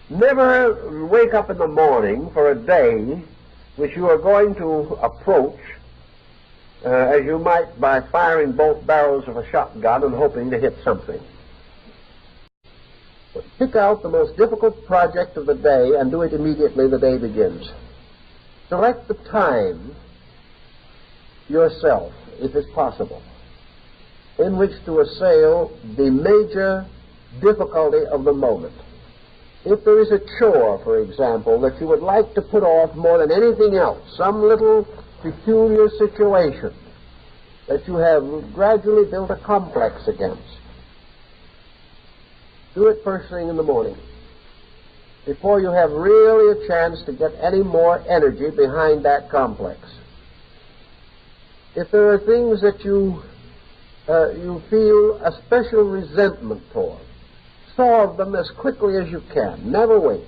Never wake up in the morning for a day which you are going to approach as you might by firing both barrels of a shotgun and hoping to hit something. But pick out the most difficult project of the day and do it immediately the day begins. Select the time yourself, if it's possible, in which to assail the major difficulty of the moment. If there is a chore, for example, that you would like to put off more than anything else, some little peculiar situation that you have gradually built a complex against, do it first thing in the morning, before you have really a chance to get any more energy behind that complex. If there are things that you feel a special resentment toward, solve them as quickly as you can. Never wait.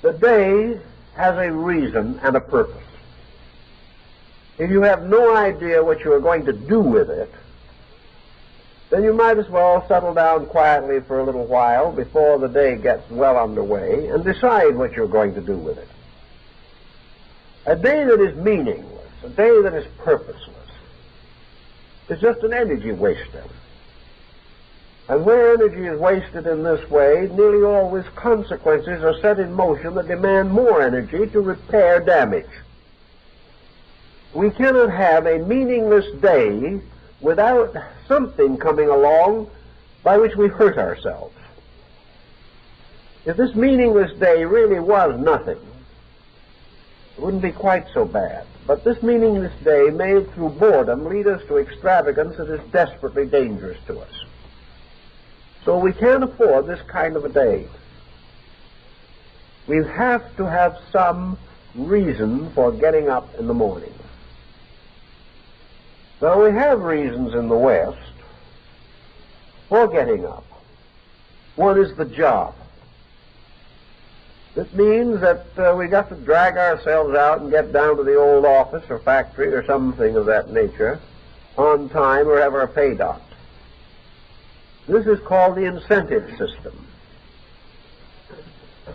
The day has a reason and a purpose. If you have no idea what you are going to do with it, then you might as well settle down quietly for a little while before the day gets well underway and decide what you're going to do with it. A day that is meaningless, a day that is purposeless, is just an energy waster. And where energy is wasted in this way, nearly always consequences are set in motion that demand more energy to repair damage. We cannot have a meaningless day without something coming along by which we hurt ourselves. If this meaningless day really was nothing, it wouldn't be quite so bad. But this meaningless day may, through boredom, lead us to extravagance that is desperately dangerous to us. So we can't afford this kind of a day. We have to have some reason for getting up in the morning. Now, we have reasons in the West for getting up. One is the job. This means that we got to drag ourselves out and get down to the old office or factory or something of that nature on time or have our pay docked. This is called the incentive system.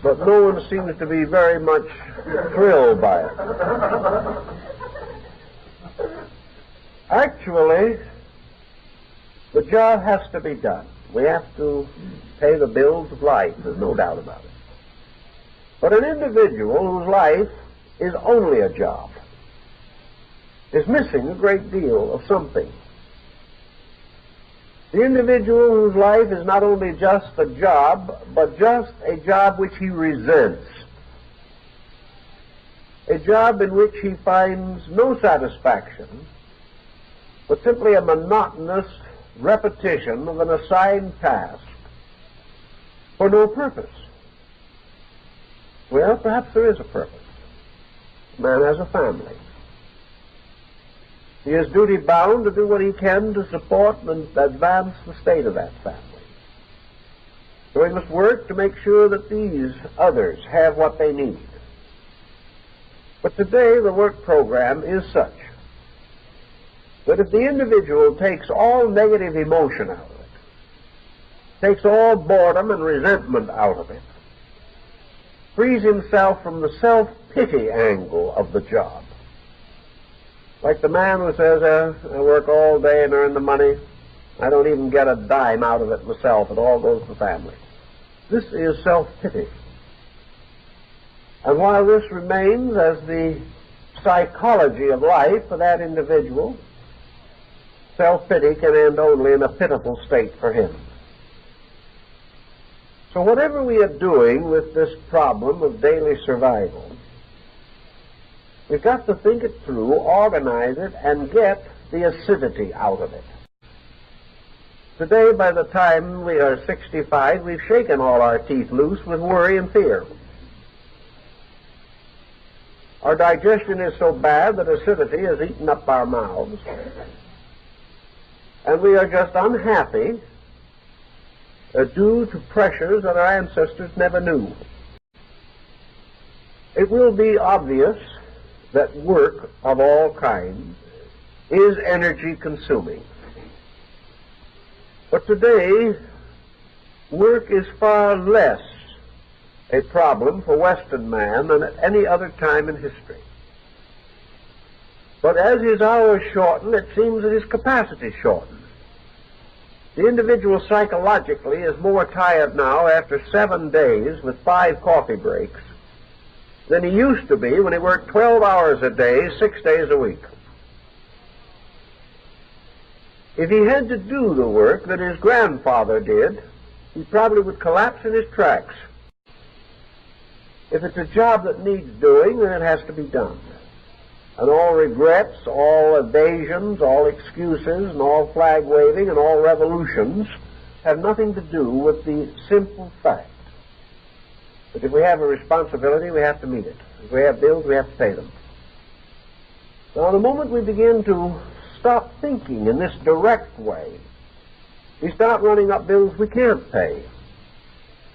But no one seems to be very much thrilled by it. Actually, the job has to be done. We have to pay the bills of life, there's no doubt about it. But an individual whose life is only a job is missing a great deal of something. The individual whose life is not only just a job, but just a job which he resents. A job in which he finds no satisfaction, but simply a monotonous repetition of an assigned task for no purpose. Well, perhaps there is a purpose. Man has a family. He is duty-bound to do what he can to support and advance the state of that family. So he must work to make sure that these others have what they need. But today the work program is such that if the individual takes all negative emotion out of it, takes all boredom and resentment out of it, frees himself from the self-pity angle of the job, like the man who says, I work all day and earn the money, I don't even get a dime out of it myself, it all goes to the family. This is self-pity. And while this remains as the psychology of life for that individual, self-pity can end only in a pitiful state for him. So whatever we are doing with this problem of daily survival, we've got to think it through, organize it, and get the acidity out of it. Today, by the time we are 65, we've shaken all our teeth loose with worry and fear. Our digestion is so bad that acidity has eaten up our mouths. And we are just unhappy due to pressures that our ancestors never knew. It will be obvious that work of all kinds is energy consuming. But today, work is far less a problem for Western man than at any other time in history. But as his hours shorten, it seems that his capacity shortens. The individual psychologically is more tired now after 7 days with 5 coffee breaks than he used to be when he worked 12 hours a day, 6 days a week. If he had to do the work that his grandfather did, he probably would collapse in his tracks. If it's a job that needs doing, then it has to be done. And all regrets, all evasions, all excuses, and all flag waving, and all revolutions have nothing to do with the simple fact that if we have a responsibility, we have to meet it. If we have bills, we have to pay them. Now, the moment we begin to stop thinking in this direct way, we start running up bills we can't pay,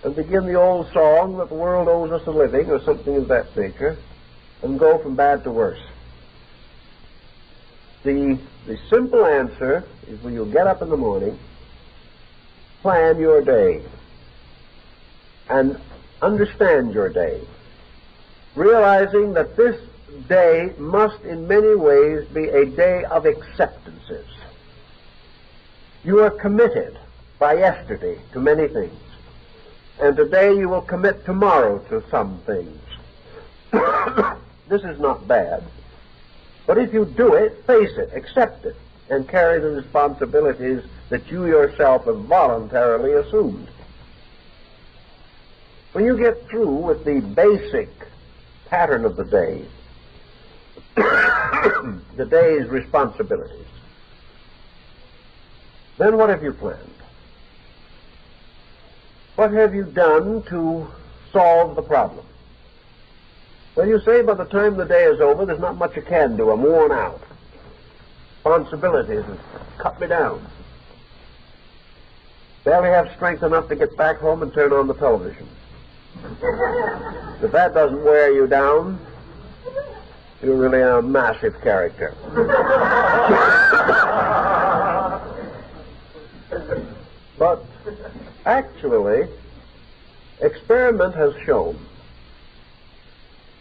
and begin the old song that the world owes us a living, or something of that nature, and go from bad to worse. The simple answer is when you get up in the morning, plan your day, and understand your day, realizing that this day must in many ways be a day of acceptances. You are committed by yesterday to many things, and today you will commit tomorrow to some things. This is not bad, but if you do it, face it, accept it, and carry the responsibilities that you yourself have voluntarily assumed. When you get through with the basic pattern of the day, the day's responsibilities, then what have you planned? What have you done to solve the problem? Well, you say by the time the day is over, there's not much you can do. I'm worn out. Responsibilities have cut me down. Barely have strength enough to get back home and turn on the television. If that doesn't wear you down, you're really a massive character. But actually, experiment has shown,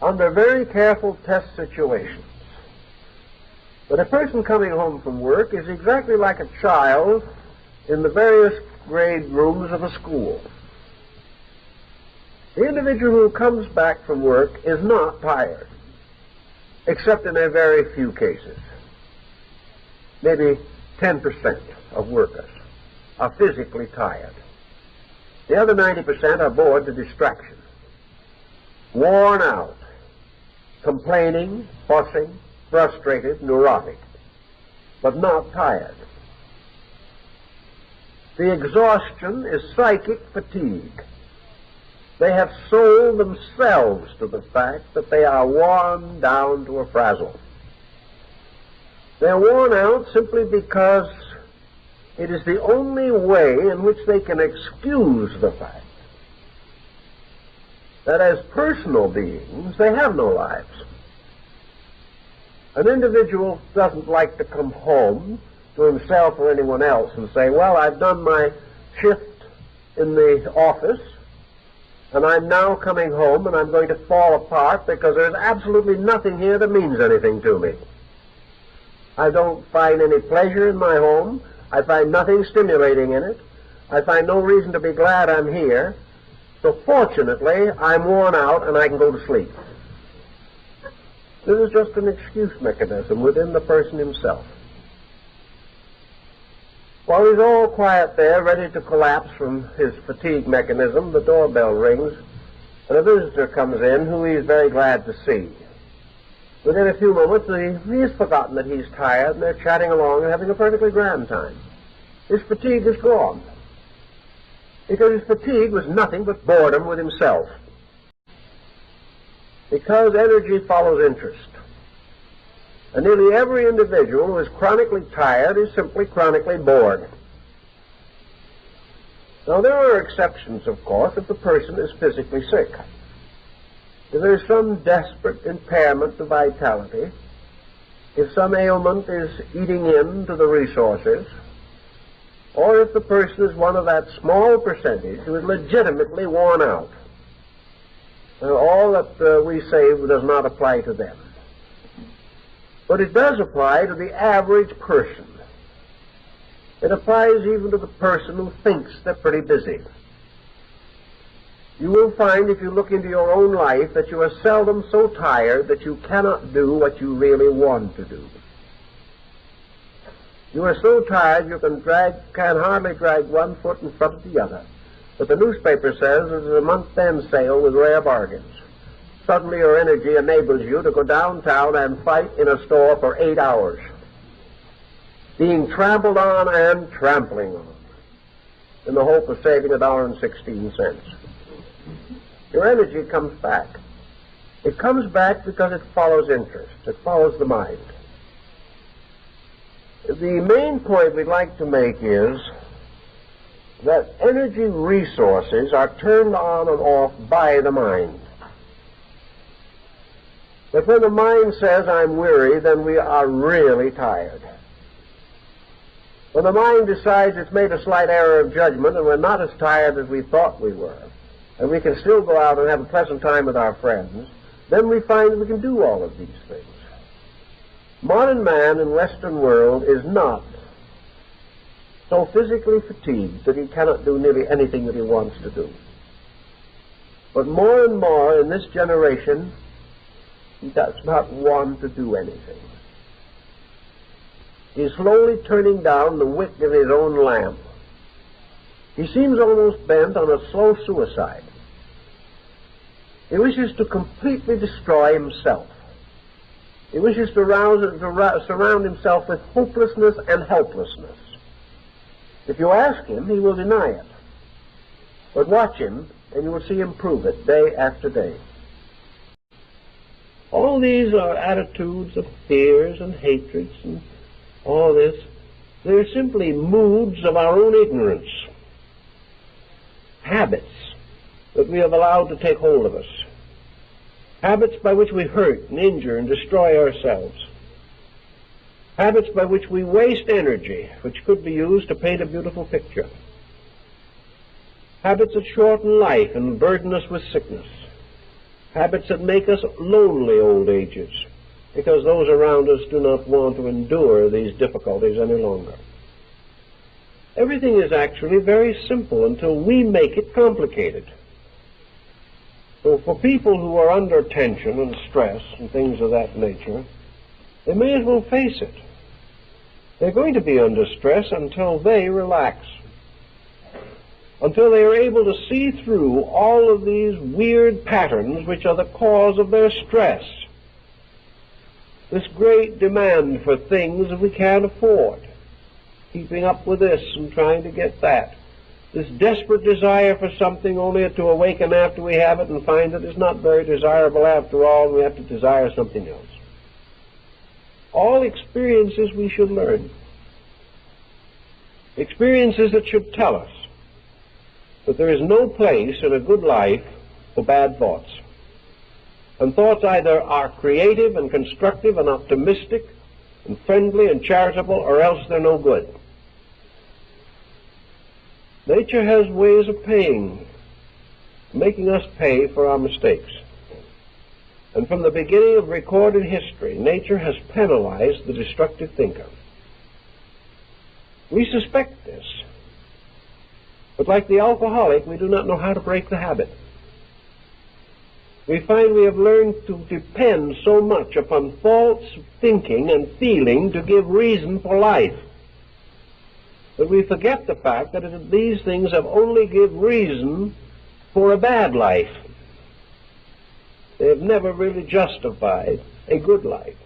under very careful test situations, that a person coming home from work is exactly like a child in the various grade rooms of a school. The individual who comes back from work is not tired, except in a very few cases. Maybe 10% of workers are physically tired. The other 90% are bored to distraction, worn out, complaining, fussing, frustrated, neurotic, but not tired. The exhaustion is psychic fatigue. They have sold themselves to the fact that they are worn down to a frazzle. They're worn out simply because it is the only way in which they can excuse the fact that as personal beings, they have no lives. An individual doesn't like to come home to himself or anyone else and say, well, I've done my shift in the office, and I'm now coming home and I'm going to fall apart because there's absolutely nothing here that means anything to me. I don't find any pleasure in my home. I find nothing stimulating in it. I find no reason to be glad I'm here. So fortunately, I'm worn out and I can go to sleep. This is just an excuse mechanism within the person himself. While he's all quiet there, ready to collapse from his fatigue mechanism, the doorbell rings, and a visitor comes in who he's very glad to see. Within a few moments, he's forgotten that he's tired, and they're chatting along and having a perfectly grand time. His fatigue is gone, because his fatigue was nothing but boredom with himself. Because energy follows interest. And nearly every individual who is chronically tired is simply chronically bored. Now, there are exceptions, of course, if the person is physically sick. If there's some desperate impairment of vitality, if some ailment is eating into the resources, or if the person is one of that small percentage who is legitimately worn out. All that we say does not apply to them. But it does apply to the average person. It applies even to the person who thinks they're pretty busy. You will find, if you look into your own life, that you are seldom so tired that you cannot do what you really want to do. You are so tired you can hardly drag one foot in front of the other. But the newspaper says it is a month-end sale with rare bargains. Suddenly your energy enables you to go downtown and fight in a store for 8 hours, being trampled on and trampling on, in the hope of saving $1.16. Your energy comes back. It comes back because it follows interest. It follows the mind. The main point we'd like to make is that energy resources are turned on and off by the mind. That when the mind says, I'm weary, then we are really tired. When the mind decides it's made a slight error of judgment and we're not as tired as we thought we were, and we can still go out and have a pleasant time with our friends, then we find that we can do all of these things. Modern man in Western world is not so physically fatigued that he cannot do nearly anything that he wants to do. But more and more in this generation, he does not want to do anything. He's slowly turning down the wick of his own lamp. He seems almost bent on a slow suicide. He wishes to completely destroy himself. He wishes to surround himself with hopelessness and helplessness. If you ask him, he will deny it. But watch him, and you will see him prove it day after day. All these are attitudes of fears and hatreds and all this. They're simply moods of our own ignorance, habits that we have allowed to take hold of us, habits by which we hurt and injure and destroy ourselves, habits by which we waste energy which could be used to paint a beautiful picture, habits that shorten life and burden us with sickness, habits that make us lonely old ages because those around us do not want to endure these difficulties any longer. Everything is actually very simple until we make it complicated. So for people who are under tension and stress and things of that nature, they may as well face it. They're going to be under stress until they relax, until they are able to see through all of these weird patterns which are the cause of their stress. This great demand for things that we can't afford, keeping up with this and trying to get that. This desperate desire for something only to awaken after we have it and find that it's not very desirable after all, and we have to desire something else. All experiences we should learn. Experiences that should tell us that there is no place in a good life for bad thoughts. And thoughts either are creative and constructive and optimistic and friendly and charitable, or else they're no good. Nature has ways of making us pay for our mistakes. And from the beginning of recorded history, nature has penalized the destructive thinker. We suspect this. But like the alcoholic, we do not know how to break the habit. We find we have learned to depend so much upon false thinking and feeling to give reason for life that we forget the fact that these things have only give reason for a bad life. They have never really justified a good life.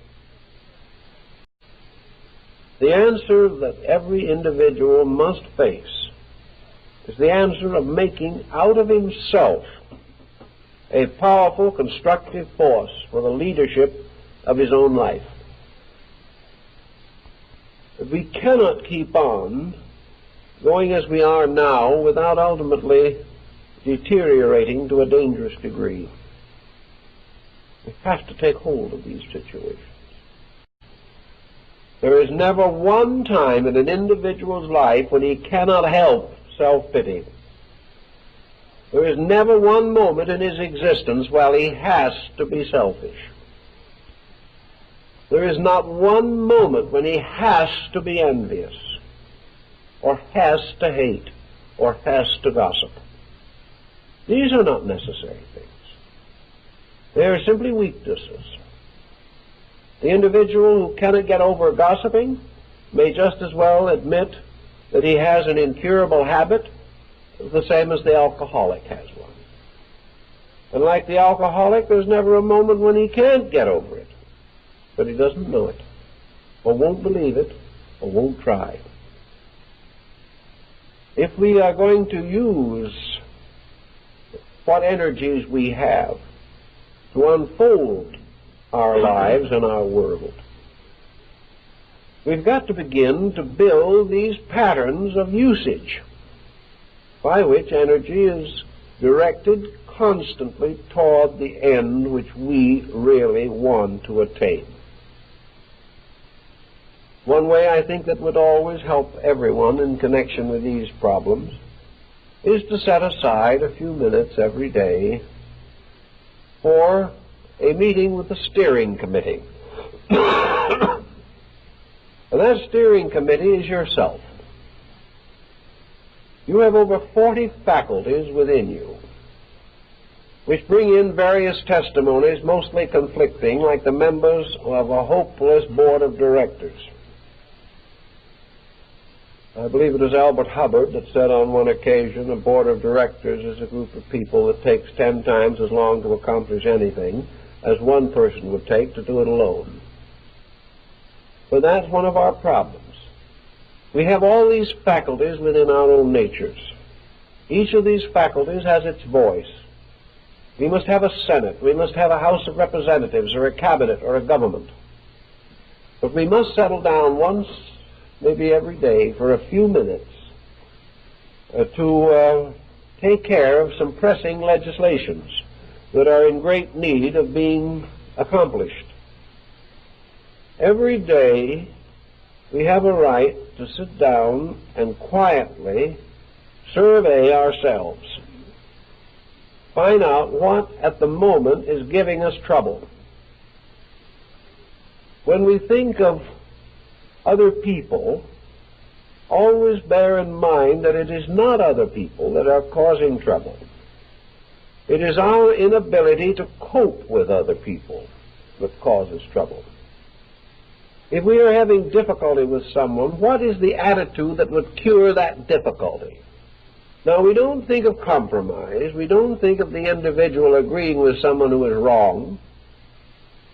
The answer that every individual must face is the answer of making out of himself a powerful, constructive force for the leadership of his own life. We cannot keep on going as we are now without ultimately deteriorating to a dangerous degree. We have to take hold of these situations. There is never one time in an individual's life when he cannot help self-pity. There is never one moment in his existence while he has to be selfish. There is not one moment when he has to be envious, or has to hate, or has to gossip. These are not necessary things. They are simply weaknesses. The individual who cannot get over gossiping may just as well admit that he has an incurable habit, the same as the alcoholic has one. And like the alcoholic, there's never a moment when he can't get over it, but he doesn't know it, or won't believe it, or won't try. If we are going to use what energies we have to unfold our lives and our world, we've got to begin to build these patterns of usage by which energy is directed constantly toward the end which we really want to attain. One way I think that would always help everyone in connection with these problems is to set aside a few minutes every day for a meeting with the steering committee. And that steering committee is yourself. You have over 40 faculties within you, which bring in various testimonies, mostly conflicting, like the members of a hopeless board of directors. I believe it was Albert Hubbard that said on one occasion, a board of directors is a group of people that takes 10 times as long to accomplish anything as one person would take to do it alone. But that's one of our problems. We have all these faculties within our own natures. Each of these faculties has its voice. We must have a Senate, we must have a House of Representatives, or a cabinet, or a government. But we must settle down once, maybe every day, for a few minutes to take care of some pressing legislations that are in great need of being accomplished. Every day we have a right to sit down and quietly survey ourselves, find out what at the moment is giving us trouble. When we think of other people, always bear in mind that it is not other people that are causing trouble. It is our inability to cope with other people that causes trouble. If we are having difficulty with someone, what is the attitude that would cure that difficulty? Now, we don't think of compromise. We don't think of the individual agreeing with someone who is wrong.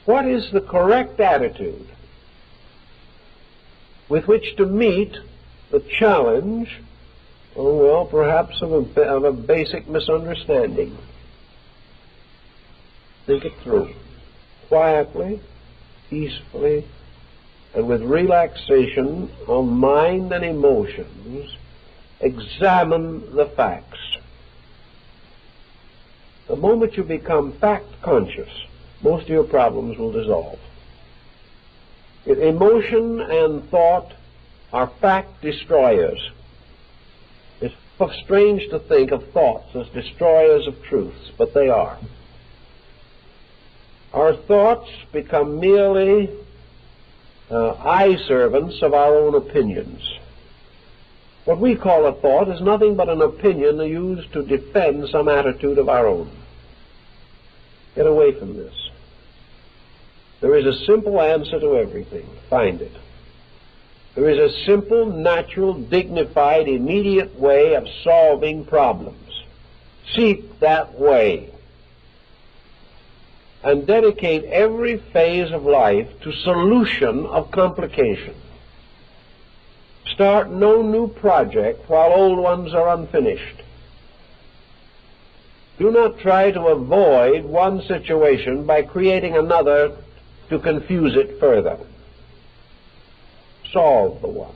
What is the correct attitude with which to meet the challenge, perhaps of a basic misunderstanding? Think it through. Quietly, peacefully, and with relaxation of mind and emotions, examine the facts. The moment you become fact-conscious, most of your problems will dissolve. Emotion and thought are fact destroyers. It's strange to think of thoughts as destroyers of truths, but they are. Our thoughts become merely eye servants of our own opinions. What we call a thought is nothing but an opinion used to defend some attitude of our own. Get away from this. There is a simple answer to everything. Find it. There is a simple, natural, dignified, immediate way of solving problems. Seek that way. And dedicate every phase of life to solution of complication. Start no new project while old ones are unfinished. Do not try to avoid one situation by creating another to confuse it further. Solve the one.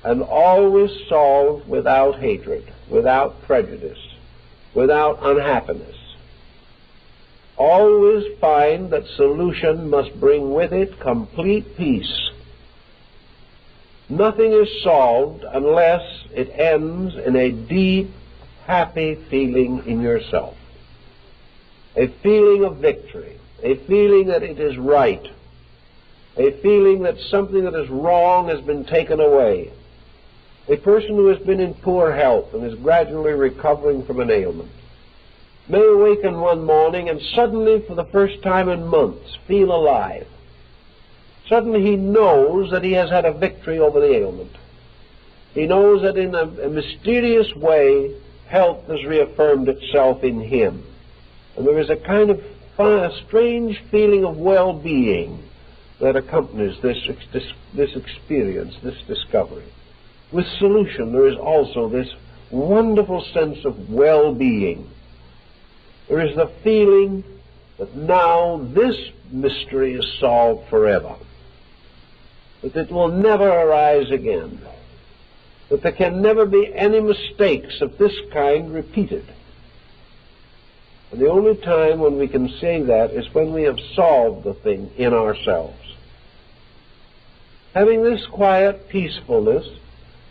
And always solve without hatred, without prejudice, without unhappiness. Always find that solution must bring with it complete peace, Nothing is solved unless it ends in a deep, happy feeling in yourself. A feeling of victory, a feeling that it is right, a feeling that something that is wrong has been taken away. A person who has been in poor health and is gradually recovering from an ailment may awaken one morning and suddenly, for the first time in months, feel alive. Suddenly he knows that he has had a victory over the ailment. He knows that in a mysterious way, health has reaffirmed itself in him. And there is a kind of strange feeling of well-being that accompanies this experience, this discovery. With solution, there is also this wonderful sense of well-being. There is the feeling that now this mystery is solved forever, that it will never arise again, that there can never be any mistakes of this kind repeated. And the only time when we can say that is when we have solved the thing in ourselves. Having this quiet peacefulness,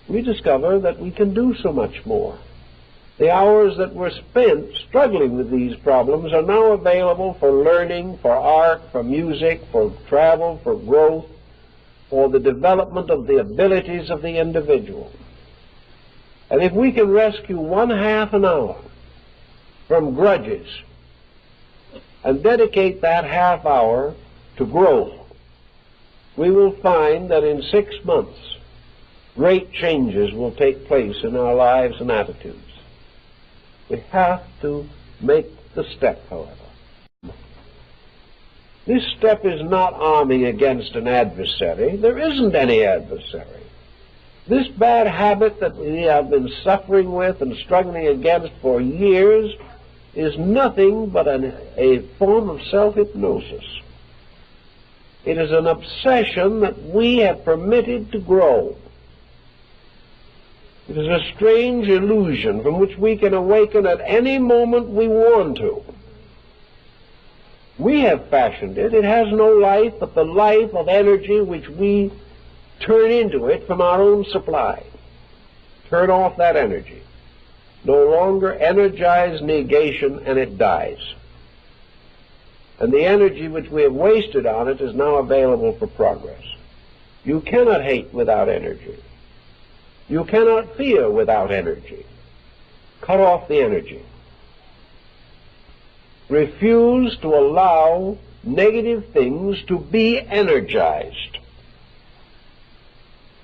we discover that we can do so much more. The hours that were spent struggling with these problems are now available for learning, for art, for music, for travel, for growth, for the development of the abilities of the individual. And if we can rescue 1/2 an hour from grudges and dedicate that half hour to growth, we will find that in 6 months great changes will take place in our lives and attitudes. We have to make the step, however. This step is not arming against an adversary. There isn't any adversary. This bad habit that we have been suffering with and struggling against for years is nothing but a form of self-hypnosis. It is an obsession that we have permitted to grow. It is a strange illusion from which we can awaken at any moment we want to. We have fashioned it. It has no life but the life of energy which we turn into it from our own supply. Turn off that energy. No longer energize negation, and it dies. And the energy which we have wasted on it is now available for progress. You cannot hate without energy. You cannot fear without energy. Cut off the energy. Refuse to allow negative things to be energized.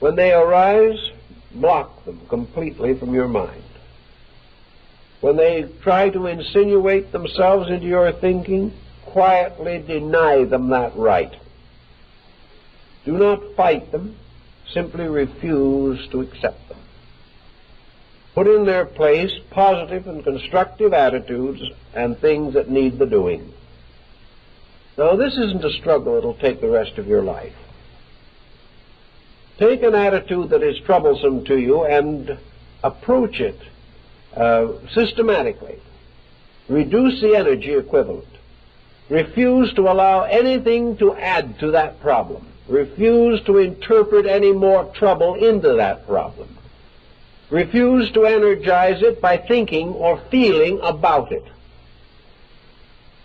When they arise, block them completely from your mind. When they try to insinuate themselves into your thinking, quietly deny them that right. Do not fight them. Simply refuse to accept them. Put in their place positive and constructive attitudes and things that need the doing. Now, this isn't a struggle that will take the rest of your life. Take an attitude that is troublesome to you and approach it systematically. Reduce the energy equivalent. Refuse to allow anything to add to that problem. Refuse to interpret any more trouble into that problem. Refuse to energize it by thinking or feeling about it.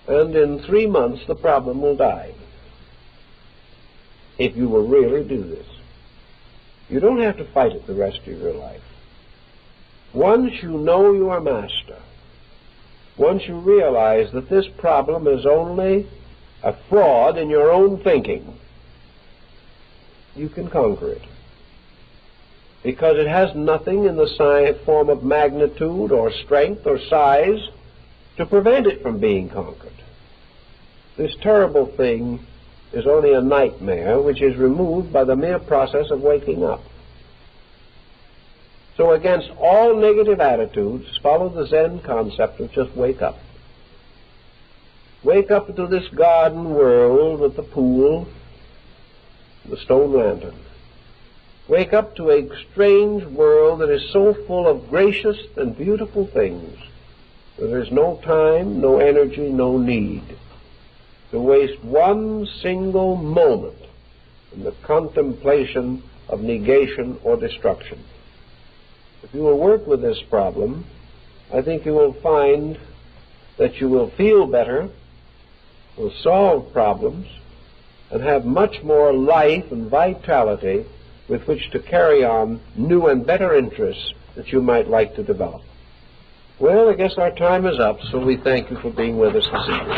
And in 3 months, the problem will die. If you will really do this. You don't have to fight it the rest of your life. Once you know you are master, once you realize that this problem is only a fraud in your own thinking, you can conquer it. Because it has nothing in the form of magnitude or strength or size to prevent it from being conquered. This terrible thing is only a nightmare which is removed by the mere process of waking up. So against all negative attitudes, follow the Zen concept of just wake up. Wake up to this garden world with the pool, the stone lantern. Wake up to a strange world that is so full of gracious and beautiful things that there is no time, no energy, no need to waste one single moment in the contemplation of negation or destruction. If you will work with this problem, I think you will find that you will feel better, will solve problems, and have much more life and vitality with which to carry on new and better interests that you might like to develop. Well, I guess our time is up, so we thank you for being with us this evening.